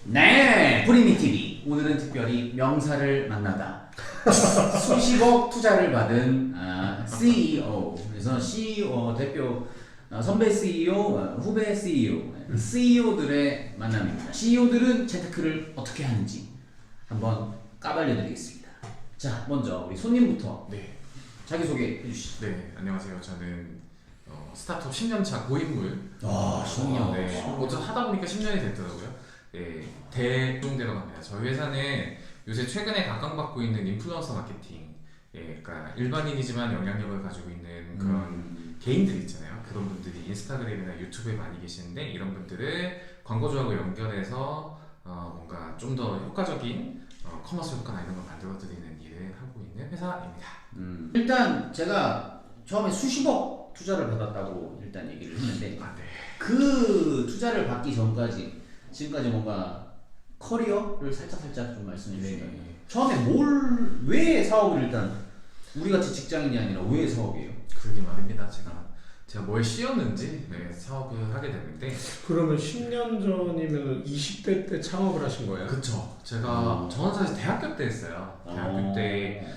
네, 프리미TV. 오늘은 특별히 명사를 만나다. 수십억 투자를 받은 CEO. 그래서 CEO 대표 선배 CEO, 후배 CEO, CEO들의 만남입니다. CEO들은 재테크를 어떻게 하는지 한번 까발려드리겠습니다. 자, 먼저 우리 손님부터 네. 자기소개 해주시죠. 네, 안녕하세요. 저는 스타트업 10년차 고인물. 10년. 네. 어쩌다 하다 보니까 10년이 됐더라고요. 네, 대중대로 갑니다. 저희 회사는 요새 최근에 각광받고 있는 인플루언서 마케팅, 그러니까 일반인이지만 영향력을 가지고 있는 그런 개인들 있잖아요. 그런 분들이 인스타그램이나 유튜브에 많이 계시는데 이런 분들을 광고주하고 연결해서 뭔가 좀 더 효과적인 커머스 효과나 이런 걸 만들어드리는 일을 하고 있는 회사입니다. 일단 제가 처음에 수십억 투자를 받았다고 일단 얘기를 했는데 네. 그 투자를 받기 전까지 지금까지 뭔가 커리어를 살짝 좀 말씀해 주시면 처음에 왜 사업을 일단 우리 같이 직장인이 아니라 왜 사업이에요? 그러게 말입니다. 제가 뭘 씌웠는지 사업을 하게 됐는데. 그러면 10년 전이면 20대 때 창업을 하신 거예요? 그쵸. 저는 사실 대학교 때 했어요. 대학교 때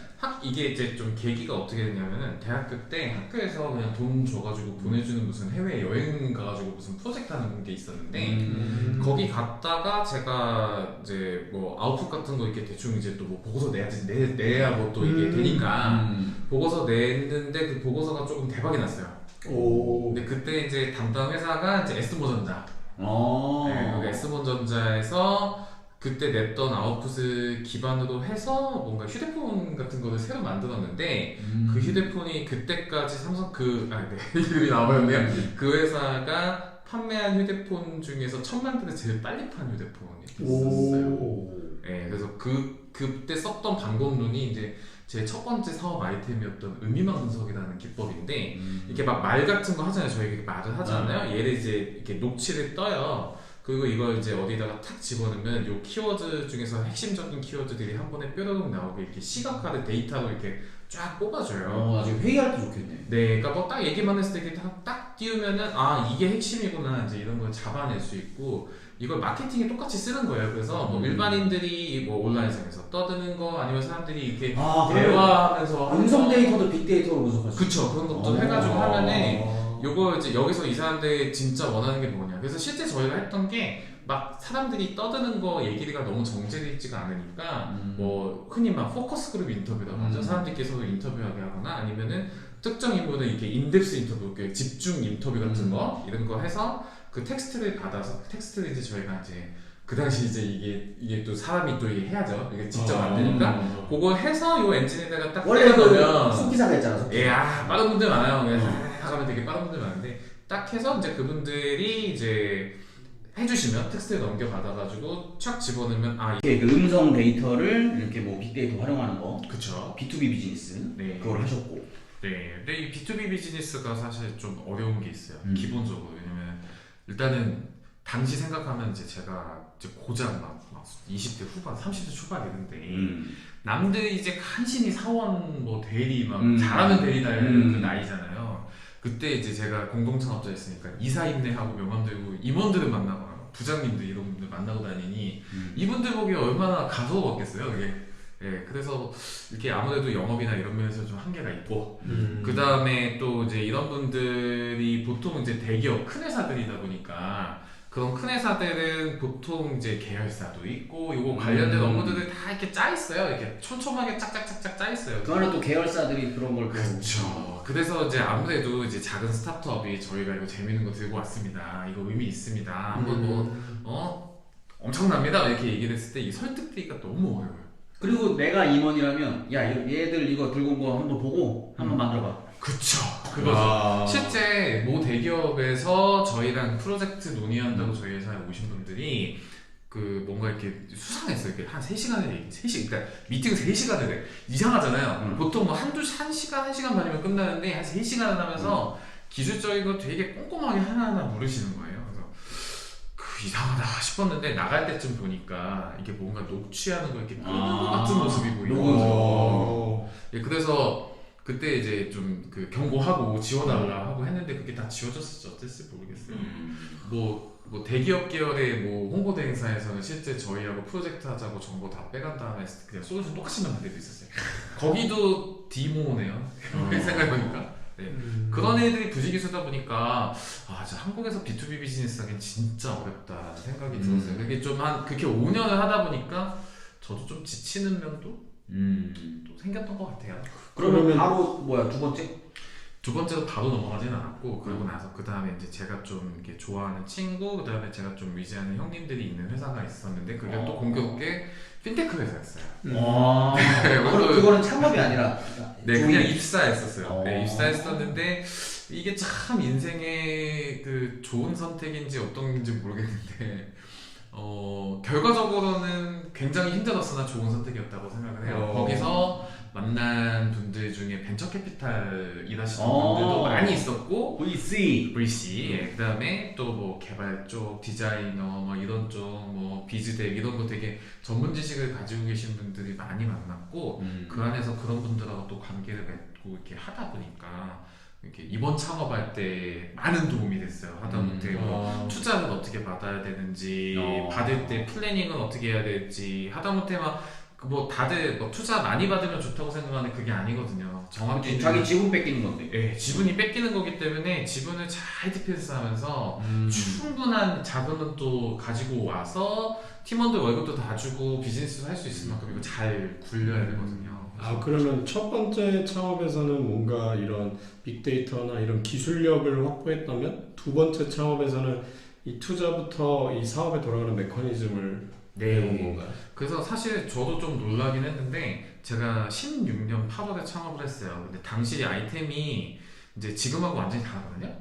이게 이제 좀 계기가 어떻게 됐냐면은 대학교 때 학교에서 그냥 돈 줘가지고 보내주는 무슨 해외 여행 가가지고 무슨 프로젝트 하는 게 있었는데 거기 갔다가 제가 이제 뭐 아웃풋 같은 거 이렇게 대충 이제 또 뭐 보고서 내야지 내야 뭐 또 이게 되니까 보고서 냈는데 그 보고서가 조금 대박이 났어요. 근데 그때 이제 담당 회사가 이제 S모전자. 네, S모전자에서 그때 냈던 아웃풋을 기반으로 해서 뭔가 휴대폰 같은 거를 새로 만들었는데 그 휴대폰이 그때까지 삼성 이름이 나와버렸네요. 그 회사가 판매한 휴대폰 중에서 1000만 대를 제일 빨리 판 휴대폰이 있었어요. 네, 그래서 그때 썼던 방법론이 이제 제 첫 번째 사업 아이템이었던 의미망 분석이라는 기법인데 이렇게 막 말 같은 거 하잖아요. 저희 말을 하잖아요. 얘를 이제 이렇게 녹취를 떠요. 그리고 이걸 이제 어디다가 탁 집어넣으면 요 키워드 중에서 핵심적인 키워드들이 한 번에 뾰로롱 나오게 이렇게 시각화된 데이터로 이렇게 쫙 뽑아줘요. 나중에 회의할 때 좋겠네. 네, 그러니까 뭐 딱 얘기만 했을 때 이렇게 딱 띄우면은 이게 핵심이구나 이제 이런 걸 잡아낼 수 있고 이걸 마케팅에 똑같이 쓰는 거예요. 그래서 뭐 일반인들이 뭐 온라인상에서 떠드는 거 아니면 사람들이 이렇게 대화하면서 음성 데이터도 빅데이터로 분석할 수 그쵸, 그런 것도 해가지고 하면은 요거 이제 여기서 이 사람들이 진짜 원하는 게 뭐냐. 그래서 실제 저희가 했던 게 막 사람들이 떠드는 거 얘기가 너무 정제되어 있지가 않으니까 뭐 흔히 막 포커스 그룹 인터뷰라고 하죠. 사람들끼리 서로 인터뷰하게 하거나 아니면은 특정 인물은 이렇게 인덱스 인터뷰, 집중 인터뷰 같은 거 이런 거 해서 그 텍스트를 받아서 텍스트를 이제 저희가 이제 그 당시 이제 이게 또 사람이 또 이게 해야죠. 이게 직접 만드니까 그거 해서 요 엔진에다가 딱 원래 넣으면 속기사가 있잖아. 빠른 분들 많아요. 그래서 가면 되게 빠른 분들 많은데 딱 해서 이제 그분들이 이제 해주시면 텍스트에 넘겨받아가지고 촥 집어넣으면 이렇게 그 음성 데이터를 이렇게 뭐 빅데이터 활용하는 거. 그쵸. B2B 비즈니스. 네. 그걸 하셨고. 네. 근데 이 B2B 비즈니스가 사실 좀 어려운 게 있어요. 기본적으로. 왜냐면 일단은 당시 생각하면 이제 제가 이제 고작 막 20대 후반, 30대 초반 이런데 남들이 이제 간신히 사원 뭐 대리 막 잘하는 대리날 그 나이잖아요. 그때 이제 제가 공동창업자였으니까 이사임내하고 명함 들고 임원들을 만나거나 부장님들 이런 분들 만나고 다니니 이분들 보기에 얼마나 가서웠겠어요. 그게. 그래서 이렇게 아무래도 영업이나 이런 면에서 좀 한계가 있고 그 다음에 또 이제 이런 분들이 보통 이제 대기업 큰 회사들이다 보니까 그런 큰 회사들은 보통 이제 계열사도 있고 요거 관련된 업무들을 다 이렇게 짜 있어요. 이렇게 촘촘하게 짝짝짝짝 짜 있어요. 그 안에 또 계열사들이 그런 걸 그렇죠. 그래서 이제 아무래도 이제 작은 스타트업이 저희가 이거 재밌는 거 들고 왔습니다. 이거 의미 있습니다. 한번 엄청납니다. 이렇게 얘기를 했을 때 이 설득되기가 너무 어려워요. 그리고 내가 임원이라면 얘들 이거 들고 온 거 한번 보고 한번 만들어봐. 그쵸. 그거죠. 실제 모 대기업에서 저희랑 프로젝트 논의한다고 저희 회사에 오신 분들이 그 뭔가 이렇게 수상했어요. 이렇게 한 3시간을 3시간, 그러니까 미팅 3시간을 해. 이상하잖아요. 보통 뭐 1시간 반이면 끝나는데 한 3시간을 하면서 기술적인 거 되게 꼼꼼하게 하나하나 물으시는 거예요. 그래서 이상하다 싶었는데 나갈 때쯤 보니까 이게 뭔가 녹취하는 거 이렇게 끄는 것 같은 모습이 보이는 거죠. 그래서 그때 이제 좀 그 경고하고 지워달라 하고 했는데 그게 다 지워졌을지 어땠을지 모르겠어요. 뭐 뭐 대기업 계열의 뭐 홍보대 행사에서는 실제 저희하고 프로젝트 하자고 정보 다 빼간 다음에 그냥 솔루션 똑같이 만들 때도 있었어요. 거기도 디모네요. 생각해보니까. 네. 그런 애들이 부지기수다 보니까 진짜 한국에서 B2B 비즈니스 하기엔 진짜 어렵다 생각이 들었어요. 그게 좀 그렇게 5년을 하다 보니까 저도 좀 지치는 면도 또 생겼던 것 같아요. 그러면 바로 뭐야 두 번째로 바로 넘어가지는 않았고 그러고 나서 그 다음에 이제 제가 좀 이렇게 좋아하는 친구 그 다음에 제가 좀 위지하는 형님들이 있는 회사가 있었는데 그게 또 공교롭게 핀테크 회사였어요. 그거는 창업이 아니라 네 그냥 입사했었어요. 네, 입사했었는데 이게 참 인생의 그 좋은 선택인지 어떤 건지 모르겠는데 결과적으로는 굉장히 힘들었으나 좋은 선택이었다고 생각을 해요. 거기서 만난 분들 중에 벤처 캐피탈 일하시는 분들도 많이 있었고 VC 예, 그 다음에 또 뭐 개발 쪽, 디자이너 뭐 이런 쪽, 뭐 비즈덱 이런 거 되게 전문 지식을 가지고 계신 분들이 많이 만났고 그 안에서 그런 분들하고 또 관계를 맺고 이렇게 하다 보니까 이렇게 이번 창업할 때 많은 도움이 됐어요. 하다못해 뭐 투자를 어떻게 받아야 되는지 받을 때 플래닝은 어떻게 해야 될지 하다못해 뭐 다들 뭐 투자 많이 받으면 좋다고 생각하는데 그게 아니거든요. 정확히 자기 지분 뺏기는 건데. 네, 지분이 뺏기는 거기 때문에 지분을 잘 디펜스하면서 충분한 자금은 또 가지고 와서 팀원들 월급도 다 주고 비즈니스도 할 수 있을 만큼 이거 잘 굴려야 되거든요. 그러면 첫 번째 창업에서는 뭔가 이런 빅데이터나 이런 기술력을 확보했다면 두 번째 창업에서는 이 투자부터 이 사업에 돌아가는 메커니즘을 배운 건가요? 그래서 사실 저도 좀 놀라긴 했는데 제가 16년 8월에 창업을 했어요. 근데 당시 아이템이 이제 지금하고 완전히 다르거든요.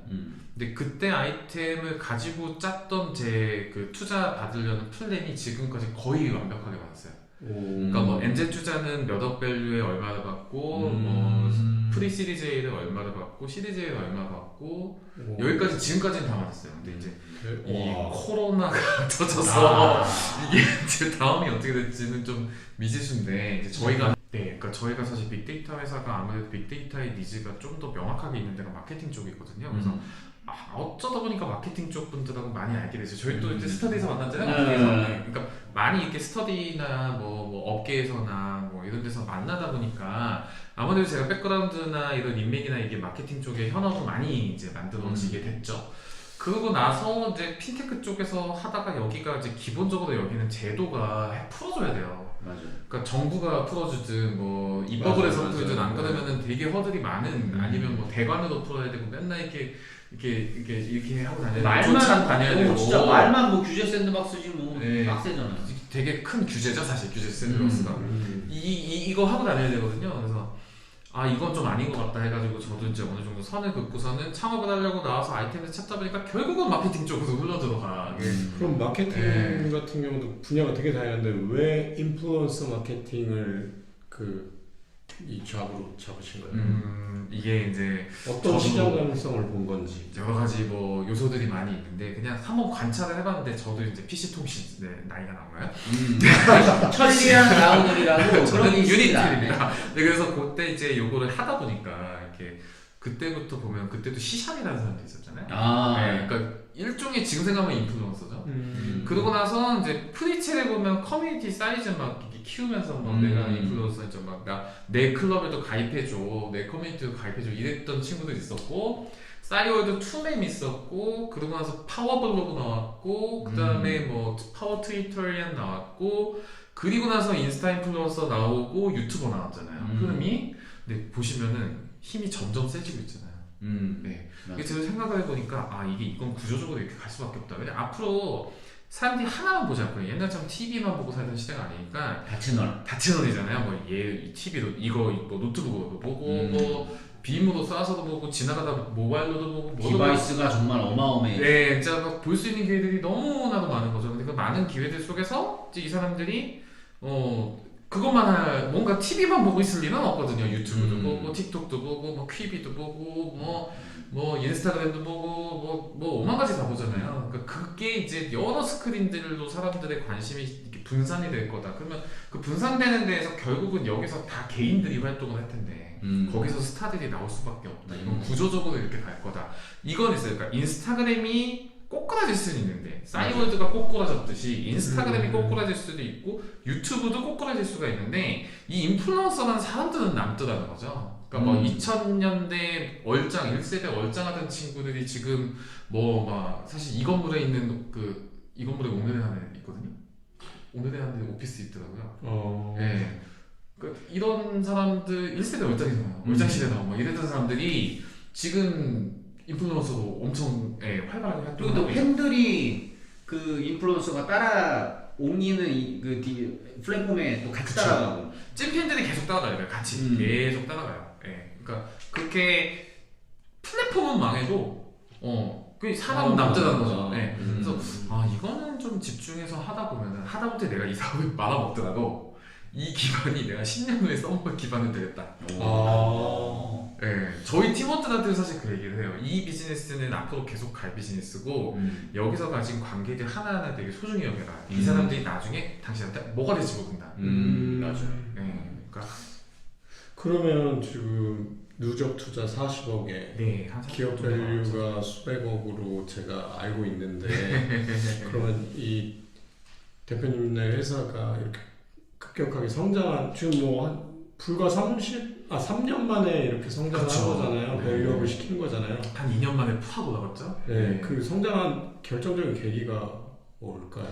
근데 그때 아이템을 가지고 짰던 제 그 투자 받으려는 플랜이 지금까지 거의 완벽하게 맞았어요. 그러니까 뭐 엔젤 투자는 몇 억 밸류에 얼마를 받고 뭐 프리 시리즈 A를 얼마를 받고 시리즈 A를 얼마 받고 여기까지 지금까지는 다 맞았어요. 근데 이제 이 코로나가 터져서 이게 이제 다음이 어떻게 될지는 좀 미지수인데 이제 저희가 그러니까 저희가 사실 빅데이터 회사가 아무래도 빅데이터의 니즈가 좀 더 명확하게 있는 데가 마케팅 쪽이거든요. 그래서 어쩌다 보니까 마케팅 쪽 분들하고 많이 알게 됐어요. 저희 또 이제 스터디에서 만났잖아요. 그러니까 많이 이렇게 스터디나 뭐 업계에서나 뭐 이런 데서 만나다 보니까 아무래도 제가 백그라운드나 이런 인맥이나 이게 마케팅 쪽에 현업을 많이 이제 만들어지게 됐죠. 그러고 나서 이제 핀테크 쪽에서 하다가 여기가 이제 기본적으로 여기는 제도가 풀어줘야 돼요. 맞아요. 그러니까 정부가 풀어주든 뭐 입법을 해서 풀어주든 안 그러면은 되게 허들이 많은 아니면 뭐 대관으로 풀어야 되고 맨날 이렇게 하고 다녀야 되고 말만 다녀야 되고 진짜 말만 뭐 규제 샌드박스지 뭐 빡세잖아. 되게 큰 규제죠 사실 규제 샌드박스가. 이거 하고 다녀야 되거든요. 그래서 이건 좀 아닌 것 같다 해가지고 저도 이제 어느 정도 선을 긋고서는 창업을 하려고 나와서 아이템을 찾다 보니까 결국은 마케팅 쪽으로 흘러들어가게. 그럼 마케팅 같은 경우도 분야가 되게 다양한데 왜 인플루언서 마케팅을 이 잡으로 잡으신 거예요? 이게 이제 어떤 시장 가능성을 본 건지 여러 가지 뭐 요소들이 많이 있는데 그냥 한번 관찰을 해봤는데 저도 이제 PC 통신 나이가 나오나요? 천리안 라우들이라고 저는 유니텔입니다. 그래서 그때 이제 요거를 하다 보니까 이렇게 그때부터 보면 그때도 시샵이라는 사람도 있었잖아요. 그러니까 일종의 지금 생각하면 인플루언서죠. 그러고 나서 이제 프리첼에 보면 커뮤니티 사이즈 막 이렇게 키우면서 막 내가 인플루언서인지 막 내 클럽에도 가입해줘, 내 커뮤니티도 가입해줘 이랬던 친구들 있었고 싸이월드 투맵 있었고 그러고 나서 파워블로그 나왔고 그 다음에 뭐 파워 트위터리안 나왔고 그리고 나서 인스타 인플루언서 나오고 유튜버 나왔잖아요. 흐름이 근데 보시면은 힘이 점점 세지고 있잖아요. 네. 제가 생각을 해보니까 이건 구조적으로 이렇게 갈 수밖에 없다. 왜냐 앞으로 사람들이 하나만 보지 않고 옛날처럼 TV만 보고 살던 시대가 아니니까 다채널이잖아요. 뭐 TV도 이거 뭐 노트북으로도 보고 뭐 빔으로 쏴서도 보고 지나가다 모바일로도 보고 디바이스가 정말 어마어마해. 네, 진짜 볼 수 있는 기회들이 너무나도 많은 거죠. 근데 그 많은 기회들 속에서 이제 이 사람들이 그것만 뭔가 TV만 보고 있을 리는 없거든요. 유튜브도 보고 틱톡도 보고 뭐 퀴비도 보고 뭐 인스타그램도 보고 뭐 오만 가지 다 보잖아요. 그러니까 그게 이제 여러 스크린들로 사람들의 관심이 이렇게 분산이 될 거다. 그러면 그 분산되는 데에서 결국은 여기서 다 개인들이 활동을 할 텐데 거기서 스타들이 나올 수밖에 없다. 이건 구조적으로 이렇게 갈 거다. 이건 있어요. 그러니까 인스타그램이 꼬꾸라질 수는 있는데 싸이월드가 꼬꾸라졌듯이 인스타그램이 꼬꾸라질 수도 있고 유튜브도 꼬꾸라질 수가 있는데 이 인플루언서라는 사람들은 남더라는 거죠. 그러니까 뭐 2000년대 얼짱 1세대 얼짱하던 친구들이 지금 뭐 막 사실 이 건물에 있는 이 건물에 오늘의 하늘 있거든요. 오늘의 하늘 오피스 있더라고요. 네. 이런 사람들 1세대 얼짱이잖아요. 얼짱 시대 나오고 막 이랬던 사람들이 지금 인플루언서로 엄청 활발하게 활동하고 그리고 또 팬들이 그 인플루언서가 따라 옮기는 플랫폼에 또 같이 그쵸. 따라가고 찐팬들이 계속 따라가요. 같이 계속 따라가요. 그러니까 그렇게 플랫폼은 망해도 그 사람은 남자라는 거죠. 그래서 이거는 좀 집중해서 하다 보면은 하다못해 내가 이 사업을 말아먹더라도 이 기반이 내가 10년 후에 써먹을 기반은 되겠다. 저희 팀원들한테 사실 그 얘기를 해요. 이 비즈니스는 앞으로 계속 갈 비즈니스고 여기서 가진 관계들 하나하나 되게 소중히 여겨라. 이 사람들이 나중에 당신한테 뭐가 될지 모른다. 맞아요. 그러니까 그러면 지금 누적 투자 40억에 한 기업 밸류가 수백억으로 제가 알고 있는데 그러면 이 대표님네 회사가 이렇게 급격하게 성장한 지금 뭐 한 불과 3년 만에 이렇게 성장을 한 거잖아요. 밸류업을 시킨 거잖아요. 한 2년 만에 팍 올라갔죠. 그 성장한 결정적인 계기가 뭘까요?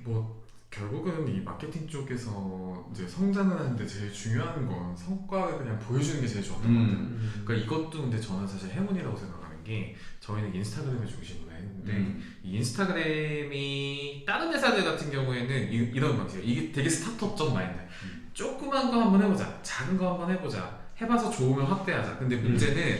뭐 결국은 이 마케팅 쪽에서 이제 성장을 하는데 제일 중요한 건 성과를 그냥 보여주는 게 제일 좋았던 것 같아요. 그러니까 이것도 근데 저는 사실 행운이라고 생각하는 게 저희는 인스타그램을 중심으로 했는데 이 인스타그램이 다른 회사들 같은 경우에는 이런 방식이에요. 이게 되게 스타트업적 마인드. 조그만 거 한번 해보자, 작은 거 한번 해보자, 해봐서 좋으면 확대하자. 근데 문제는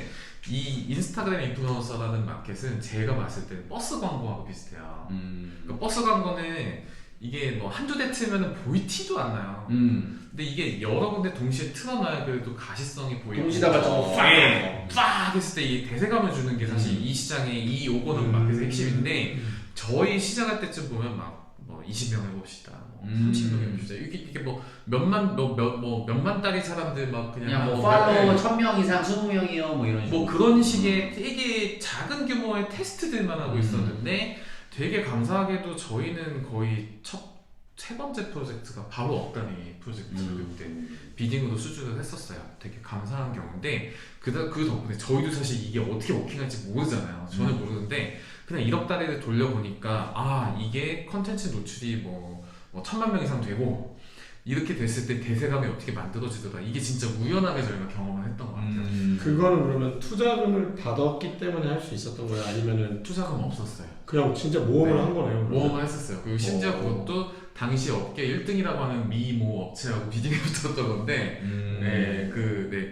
이 인스타그램 인플루언서라는 마켓은 제가 봤을 때 버스 광고하고 비슷해요. 그러니까 버스 광고는 이게 뭐 한두 대 틀면은 보이지도 않나요. 근데 이게 여러 군데 동시에 틀어놔야 그래도 가시성이 보이고 동시다발적으로 빡 했을 때 이 대세감을 주는 게 사실 이 시장의 이 요거는 마켓의 핵심인데 저희 시작할 때쯤 보면 막 뭐 20명 해봅시다, 뭐 30명 해봅시다. 이게 뭐 몇만 달이 사람들 막 그냥 뭐 팔로워 1000명 이상 20명이요 뭐 이런 식으로 뭐 그런 식의 되게 작은 규모의 테스트들만 하고 있었는데 되게 감사하게도 저희는 거의 세 번째 프로젝트가 바로 억 단위 프로젝트를 그때 비딩으로 수주를 했었어요. 되게 감사한 경우인데 그 덕분에 저희도 사실 이게 어떻게 워킹할지 모르잖아요. 전혀 모르는데 그냥 1억 단위를 돌려보니까 이게 컨텐츠 노출이 뭐 1000만 명 이상 되고 이렇게 됐을 때 대세감이 어떻게 만들어지더라. 이게 진짜 우연하게 저희가 경험을 했던 것 같아요. 그거는 그러면 투자금을 받았기 때문에 할 수 있었던 거예요? 아니면은 투자금 없었어요. 그냥 진짜 모험을 한 거네요? 모험을 했었어요. 그리고 심지어 그것도 당시 업계 1등이라고 하는 미모 업체하고 비딩에 붙었던 건데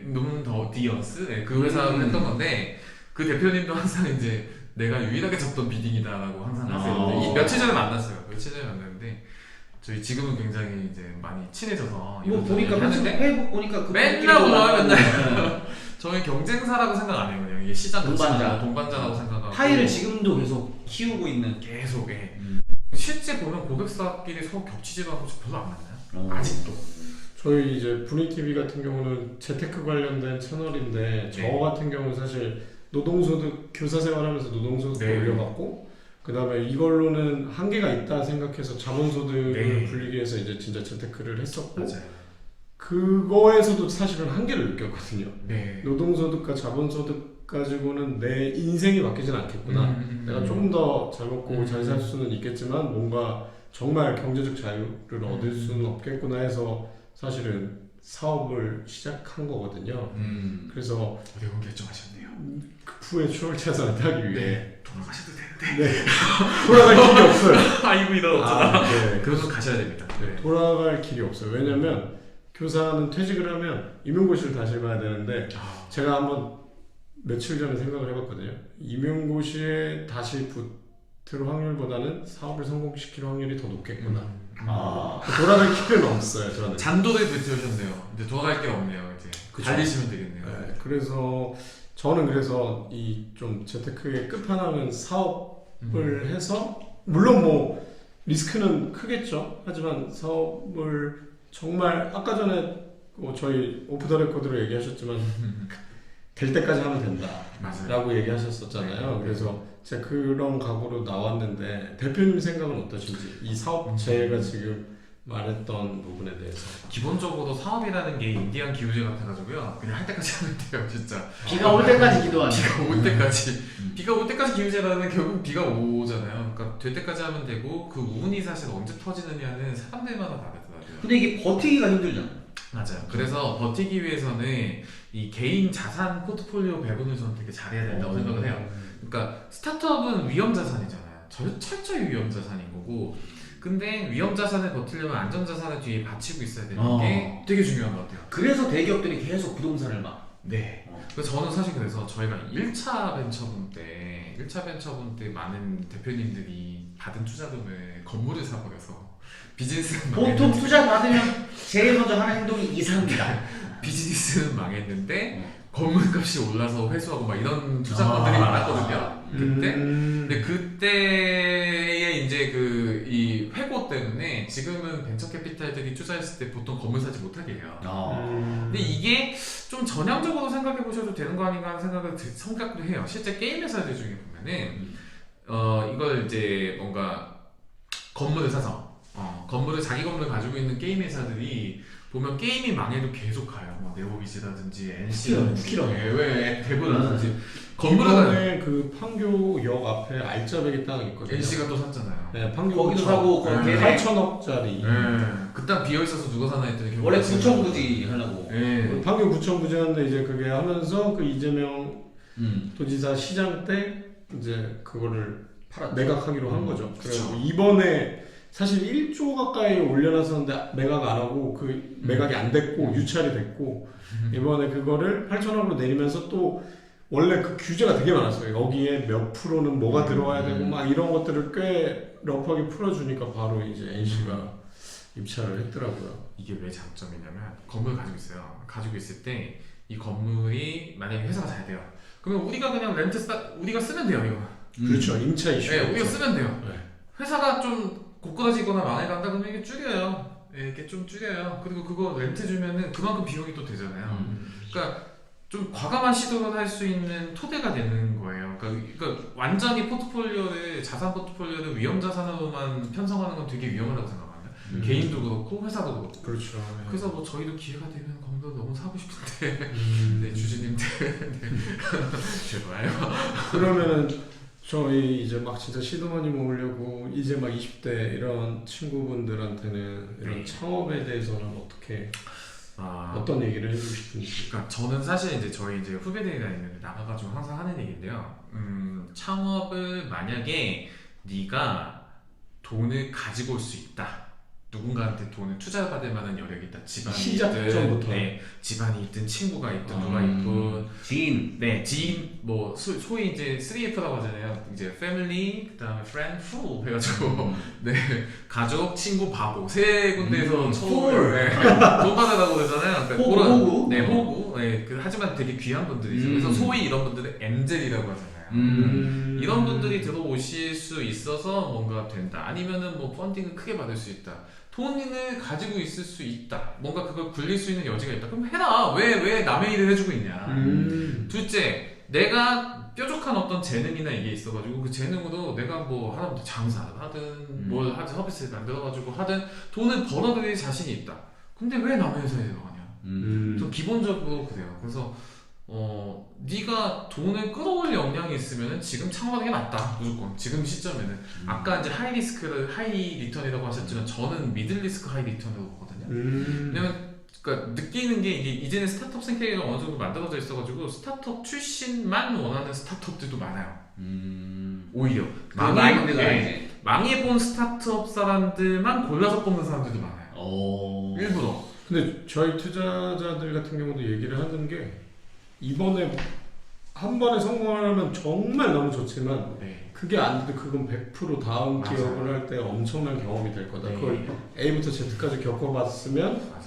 놈더 디언스 그 회사를 했던 건데 그 대표님도 항상 이제 내가 유일하게 잡던 비딩이다라고 항상 하세요. 며칠 전에 만났어요. 며칠 전에 만났는데 저희 지금은 굉장히 이제 많이 친해져서 뭐 보니까 페이북 보니까 맨날 올라와요. 맨날 저희 경쟁사라고 생각 안 해요. 그냥 이게 시장 동반자라고 생각하고 파이를 지금도 계속 키우고 있는 계속 실제 보면 고객사끼리 서로 겹치지도 않고 별로 안 만나요. 아직도. 저희 이제 분위TV 같은 경우는 재테크 관련된 채널인데 저 같은 경우는 사실 노동소득 교사 생활하면서 노동소득 올려갖고 그 다음에 이걸로는 한계가 있다 생각해서 자본소득을 불리기 위해서 이제 진짜 재테크를 했었고 맞아요. 그거에서도 사실은 한계를 느꼈거든요. 네. 노동소득과 자본소득 가지고는 내 인생이 바뀌진 않겠구나. 내가 조금 더 잘 먹고 잘 살 수는 있겠지만 뭔가 정말 경제적 자유를 얻을 수는 없겠구나 해서 사실은 사업을 시작한 거거든요. 그래서 어려운 결정하셨네요. 그 후에 추월 차선을 타기 위해 돌아가셔도 되는데 돌아갈 길이 없어요. 아이고 이런 어쩌다. 네. 그래서 가셔야 됩니다. 돌아갈 길이 없어요. 왜냐면 교사는 퇴직을 하면 임용고시를 다시 봐야 되는데 제가 한번 며칠 전에 생각을 해봤거든요. 임용고시에 다시 붙을 확률보다는 사업을 성공시킬 확률이 더 높겠구나. 돌아갈 길은 없어요. 저는 잔도를 뱉으셨네요. 이제 돌아갈 길 없네요. 이제 달리시면 되겠네요. 네, 그래서 저는 이 좀 재테크의 끝판왕은 사업을 해서 물론 뭐 리스크는 크겠죠. 하지만 사업을 정말 아까 전에 저희 오프 더 레코드로 얘기하셨지만 될 때까지 하면 된다. 맞아요. 라고 얘기하셨었잖아요. 네. 그래서 제가 그런 각오로 나왔는데 대표님 생각은 어떠신지 이 사업 제가 지금 말했던 부분에 대해서. 기본적으로 사업이라는 게 인디안 기우제 같아가지고요. 그냥 할 때까지 하면 돼요, 진짜. 비가 올 때까지 기도하는. 비가 올 때까지. 비가 올 때까지 기우제라는 결국 비가 오잖아요. 그러니까 될 때까지 하면 되고 그 운이 사실 언제 터지느냐는 사람들마다 다르더라고요. 근데 이게 버티기가 힘들잖아. 맞아요. 그래서 버티기 위해서는 이 개인 자산 포트폴리오 배분을 저는 되게 잘해야 된다고 생각을 해요. 그러니까 스타트업은 위험 자산이잖아요. 철저히 위험 자산인 거고. 근데 위험 자산을 버티려면 안전 자산을 뒤에 받치고 있어야 되는 게 되게 중요한 것 같아요. 그래서 대기업들이 계속 부동산을 막. 네. 그래서 저는 사실 그래서 저희가 1차 벤처분 때 많은 대표님들이 받은 투자금을 건물을 사버려서 비즈니스는 보통 투자 받으면 제일 먼저 하는 행동이 이사입니다. 비즈니스는 망했는데 건물값이 올라서 회수하고 막 이런 투자꾼들이 많았거든요. 그때. 근데 그때의 이제 그 이 회고 때문에 지금은 벤처 캐피탈들이 투자했을 때 보통 건물 사지 못하게 해요. 근데 이게 좀 전향적으로 생각해 보셔도 되는 거 아닌가 하는 생각도 해요. 실제 게임 회사들 중에 보면은 이걸 이제 뭔가 건물을 사서 자기 건물을 가지고 있는 게임 회사들이 보면 게임이 망해도 계속 가요. 뭐 네오비즈라든지 NC라든지 쿠키런. 왜 대부분라든지 건물을 그 판교역 앞에 알짜배기 땅 있거든요. NC가 또 샀잖아요. 네, 판교 거기도 사고 거기 8천억짜리. 그 땅 비어 있어서 누가 사나 했더니 원래 9천 부지 하려고. 판교 구청 부지였는데 이제 그게 하면서 그 이재명 도지사 시장 때 이제 그거를 매각하기로 한 거죠. 그래서 이번에 사실 1조 가까이 올려놨었는데 매각 안 하고 그 매각이 안 됐고 유찰이 됐고 이번에 그거를 8천억으로 내리면서 또 원래 그 규제가 되게 많았어요. 여기에 몇 프로는 뭐가 들어와야 되고 막 이런 것들을 꽤 러프하게 풀어주니까 바로 이제 NC가 입찰을 했더라고요. 이게 왜 장점이냐면 건물을 가지고 있어요. 가지고 있을 때 이 건물이 만약에 회사가 잘 돼요. 그러면 우리가 그냥 우리가 쓰면 돼요 이거. 그렇죠. 임차 이슈. 네, 우리가 쓰면 돼요. 네. 회사가 좀 고꾸라지거나 망해간다 그러면 이게 줄여요. 이렇게 좀 줄여요. 그리고 그거 렌트 주면은 그만큼 비용이 또 되잖아요. 그러니까 좀 과감한 시도를 할 수 있는 토대가 되는 거예요. 그러니까 완전히 자산 포트폴리오를 위험 자산으로만 편성하는 건 되게 위험하다고 생각합니다. 개인도 그렇고 회사도 그렇고. 그렇죠. 네. 그래서 뭐 저희도 기회가 되면 건물 너무 사고 싶은데 네, 주주님들 네. 제발요. 그러면은 저희 이제 막 진짜 시드머니 모으려고 이제 막 20대 이런 친구분들한테는 이런 창업에 대해서는 어떻게 어떤 얘기를 해주고 싶은지. 그러니까 저는 사실 이제 저희 이제 후배들이랑 있는데 나가가지고 항상 하는 얘기인데요. 창업을 만약에 네가 돈을 가지고 올 수 있다. 누군가한테 돈을 투자받을 만한 여력이 있다. 집안이 시작점부터. 네, 집안이 있든 친구가 있든 누가 있든 지인 뭐 소위 이제 3F라고 하잖아요. 이제 패밀리, 그다음에 프렌드, 풀 해가지고 네 가족, 친구, 바보 세 군데에서 처음을 돈 받으라고 그러잖아요. 그러니까 호구. 네, 호구. 네, 하지만 되게 귀한 분들이죠. 그래서 소위 이런 분들은 엔젤이라고 하잖아요. 이런 분들이 들어오실 수 있어서 뭔가 된다. 아니면은 뭐 펀딩을 크게 받을 수 있다. 돈을 가지고 있을 수 있다. 뭔가 그걸 굴릴 수 있는 여지가 있다. 그럼 해라. 왜 남의 일을 해주고 있냐. 둘째, 내가 뾰족한 어떤 재능이나 이게 있어가지고 그 재능으로 내가 뭐 하다못해 장사를 하든 뭘 하든 서비스를 만들어가지고 하든 돈을 벌어들일 자신이 있다. 근데 왜 남의 회사에 들어가냐. 저 기본적으로 그래요. 그래서 네가 돈을 끌어올 역량이 있으면 지금 창업하는 게 맞다. 무조건 지금 시점에는. 아까 이제 하이 리스크를 하이 리턴이라고 하셨지만 저는 미들 리스크 하이 리턴이라고 보거든요. 왜냐면 그러니까 느끼는 게 이게 이제는 스타트업 생태계가 어느 정도 만들어져 있어가지고 스타트업 출신만 원하는 스타트업들도 많아요. 오히려 망해본 스타트업 사람들만 골라서 뽑는 사람들도 많아요. 일부러. 근데 저희 투자자들 같은 경우도 얘기를 하는 게 이번에 한 번에 성공하면 정말 너무 좋지만 그게 안 돼도 그건 100% 다음 기업을 할 때 엄청난 경험이 될 거다. 그걸 A부터 Z까지 겪어봤으면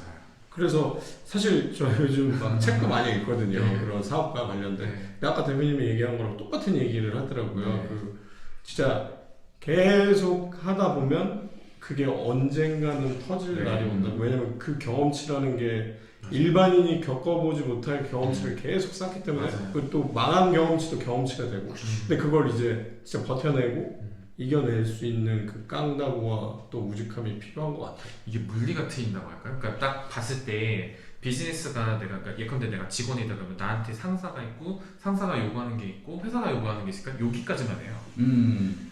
그래서 사실 저 요즘 막 책도 많이 읽거든요. 그런 사업과 관련된. 아까 대표님이 얘기한 거랑 똑같은 얘기를 하더라고요. 그 진짜 계속 하다 보면 그게 언젠가는 터질 네. 날이 온다. 왜냐면 그 경험치라는 게 일반인이 겪어보지 못할 경험치를 계속 쌓기 때문에 맞아요. 그또 망한 경험치도 경험치가 되고 근데 그걸 이제 진짜 버텨내고 이겨낼 수 있는 그 깡다구와 또 우직함이 필요한 것 같아요. 이게 물리가 트인다고 할까요? 그러니까 딱 봤을 때 비즈니스가 내가 그러니까 예컨대 내가 직원이다 그러면 나한테 상사가 있고 상사가 요구하는 게 있고 회사가 요구하는 게 있으니까 여기까지만 해요.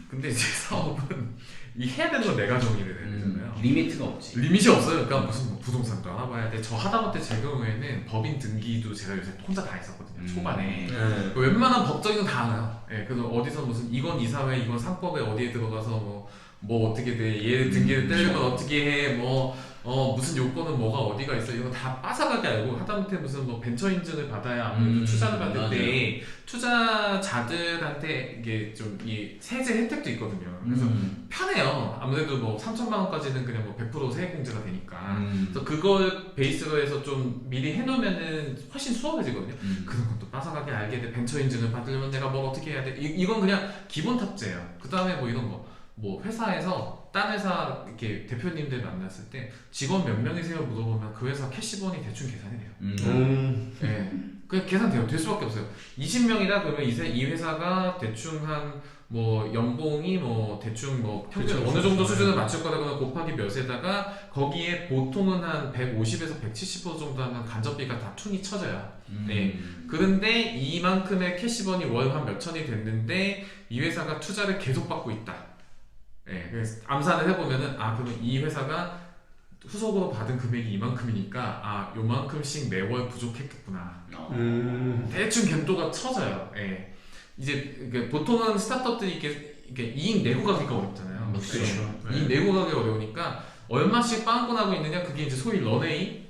근데 이제 사업은 이 해야 되는 건 내가 정의를 해야 되잖아요. 리미트가 없지. 리밋이 없어요. 그러니까 무슨 뭐 부동산도 알아봐야 돼. 저 하다못해 제 경우에는 법인 등기도 제가 요새 혼자 다 했었거든요. 초반에. 네. 웬만한 법적인 건 다 알아요. 예, 그래서 어디서 무슨 이건 이사회, 이건 상법에 어디에 들어가서 뭐 어떻게 돼, 얘 등기를 떼려면 어떻게 해, 무슨 요건은 뭐가 어디가 있어, 이거 다 빠삭하게 알고 하다못해 무슨 뭐 벤처 인증을 받아야 아무래도 투자를 받을 맞아요. 때 투자자들한테 이게 좀 이 세제 혜택도 있거든요. 그래서 편해요. 아무래도 뭐 3천만 원까지는 그냥 뭐 100% 세액 공제가 되니까. 그래서 그걸 베이스로 해서 좀 미리 해놓으면은 훨씬 수월해지거든요. 그런 것도 빠삭하게 알게 돼. 벤처 인증을 받으려면 내가 뭘 어떻게 해야 돼? 이건 그냥 기본 탑재예요. 그 다음에 뭐 이런 거. 뭐 회사에서 딴 회사 이렇게 대표님들 만났을 때 직원 몇 명이세요 물어보면 그 회사 캐시번이 대충 계산이 돼요. 예, 그냥 계산돼요. 될 수밖에 없어요. 20명이다 그러면 이 회사가 대충 한 뭐 연봉이 뭐 대충 뭐 평균 그쵸, 어느 정도 그쵸. 수준을 맞출 거라거나 곱하기 몇에다가 거기에 보통은 한 150에서 170% 정도 하면 간접비가 다 퉁이 쳐져요. 네. 그런데 이만큼의 캐시번이 월 한 몇천이 됐는데 이 회사가 투자를 계속 받고 있다. 네, 그래서 암산을 해보면은 그러면 이 회사가 후속으로 받은 금액이 이만큼이니까 요만큼씩 매월 부족했겠구나. 대충 겐도가 쳐져요. 예. 이제 이게 보통은 스타트업들이 이게 이익 내고 가기가 어렵잖아요. 그렇죠. 네. 이익 내고 가기 어려우니까 얼마씩 빵꾸나고 있느냐 그게 이제 소위 런웨이.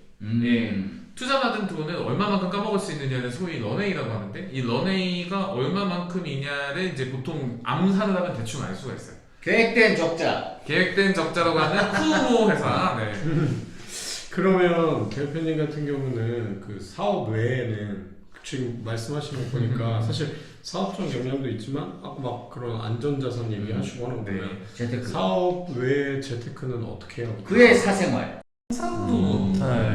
예. 투자받은 돈을 얼마만큼 까먹을 수 있느냐를 소위 런웨이라고 하는데 이 런웨이가 얼마만큼이냐를 이제 보통 암산을 하면 대충 알 수가 있어요. 계획된 적자. 계획된 적자라고 하는 쿠모 회사. 네. 그러면 대표님 같은 경우는 그 사업 외에는 지금 말씀하시는 거 보니까 사실 사업적 역량도 있지만 아까 막 그런 안전자산 얘기하시고 하는 거 보면 재테크. 사업 외에 재테크는 어떻게 해요? 그의 사생활. 상상도 못할